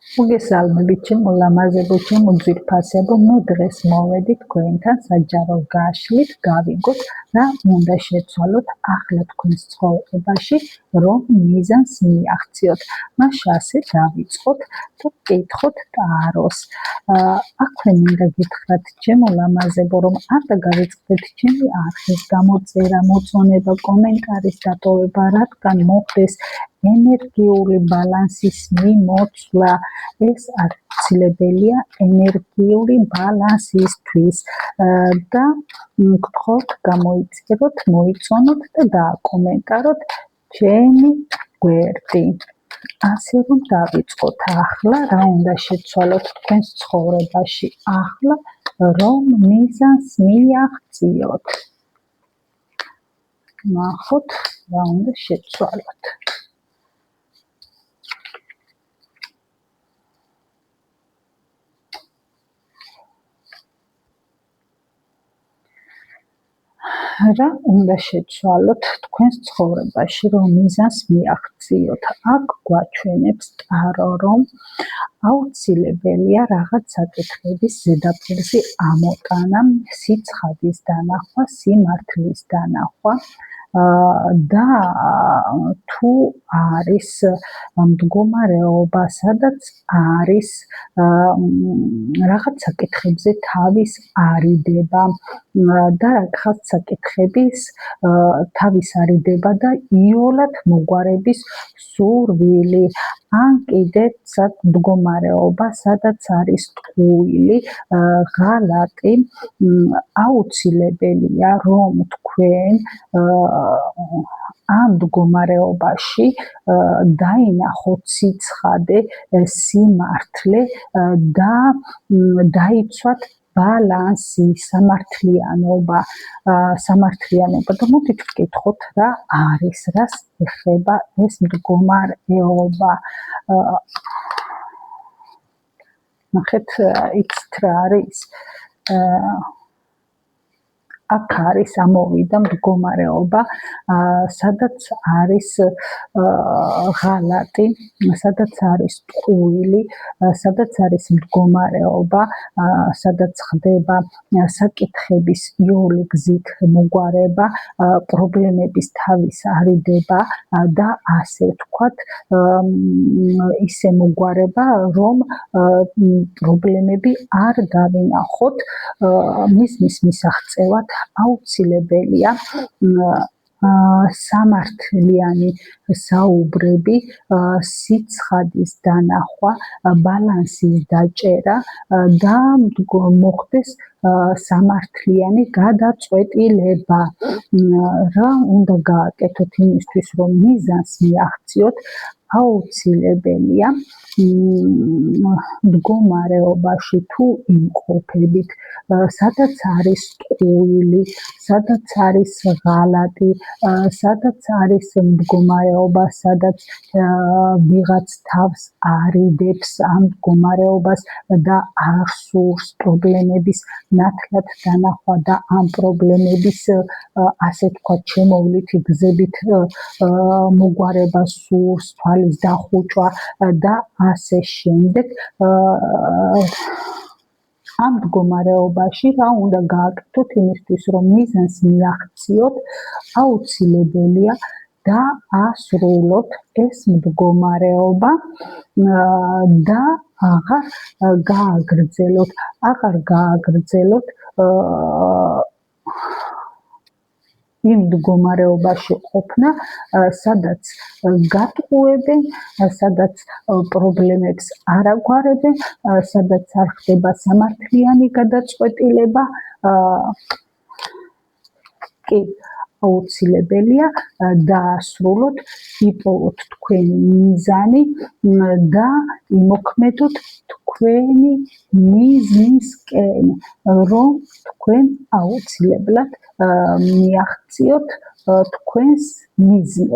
მოგესალმებით ჩემო ლამაზებო, ჩემო ძვირფასებო, მე დღეს მოვედი თქვენთან საჯარო გაშლით გავიგოთ რა უნდა შეცვალოთ ახლა თქვენს ცხოვრებაში, რომ მიზანს მიაღწიოთ. მაშინ ასე დავიწყოთ და ვკითხოთ ტაროს. აქვე მინდა გითხრათ ჩემო ლამაზებო, რომ არ დაგავიწყდეთ ჩემი არხის გამოწერა, მოწონება, კომენტარის დატოვება, რადგან მოხდეს ენერგიული ბალანსის მიმოცვლა. ეს აუცილებელია ენერგიული ბალანსისთვის და გთხოვთ გამოიწეროთ, მოიწონოთ და დააკომენტაროთ ჩემი გვერდი. ასე რომ დავიწყოთ ახლა რა უნდა შეცვალოთ თქვენს ცხოვრებაში, ახლა რომ მიზანს მიაღწიოთ. ნახოთ რა უნდა შეცვალოთ. რა უნდა შეცვალოთ თქვენს ცხოვრებაში, რომ მიზანს მიაღწიოთ? აქ გვაჩვენებს ტარო, რომ აუცილებელია რაღაც საკითხების ზედაპირზე ამოტანა, სიცხადის დანახვა, სიმართლის დანახვა და თუ არის მდგომარეობა, სადაც არის რაღაც საკითხებზე თავის არიდება და რაღაც საკითხების თავის არიდება და იოლად მოგვარების სურვილი, ან კიდეც მდგომარეობა, სადაც არის ტყუილი, ღალატი, აუცილებელია, რომ თქვენ ამ მდგომარეობაში დაინახოთ სიცხადე, სიმართლე და დაიცვათ ბალანსი, სამართლიანობა და მოდით ვკითხოთ რა არის, რას ეხება ეს მდგომარეობა. ნახეთ, იცით რა არის? აქ არის ამოვიდა მდგომარეობა, სადაც არის ღალატი, სადაც არის ტყუილი, სადაც არის მდგომარეობა, სადაც ხდება საკითხების იული გზით მოგვარება, პრობლემების თავის არიდება და ასე ვთქვათ, ისე მოგვარება, რომ პრობლემები არ დავინახოთ. მიზნის მისაღწევად აუცილებელია სამართლიანი საუბრები, სიცხადის დანახვა, ბალანსის დაჭერა და მოხდეს სამართლიანი გადაწყვეტილება. რა უნდა გააკეთოთ იმისთვის, რომ მიზანს მიაღწიოთ? აუცილებელია მდგომარეობაში თუ იმყოფებით, სადაც არის ტყუილი, სადაც არის ღალატი, სადაც არის მდგომარეობა, სადაც ვიღაც თავს არიდებს ამ მდგომარეობას და არ სურს პრობლემების ნათლად დანახვა და ამ პრობლემების, ასე ვთქვათ, შემოვლითი გზებით მოგვარება სურს, თვალის დახუჭვა და ასე შემდეგ. ამ მდგომარეობაში რა უნდა გააკეთოთ იმისთვის, რომ მიზანს მიაღწიოთ? აუცილებელია დაასრულოთ ეს მდგომარეობა და აღარ გააგრძელოთ იმ მდგომარეობაში ყოფნა, სადაც გატყუებენ, სადაც პრობლემებს არ აგვარებენ, სადაც არ ხდება სამართლიანი გადაწყვეტილება. კი, აუცილებელია დაასრულოთ, იპოვოთ თქვენი მიზანი და იმოქმედოთ თქვენი მიზნისკენ, რომ თქვენ აუცილებლად მიაღწიოთ თქვენს მიზნებს.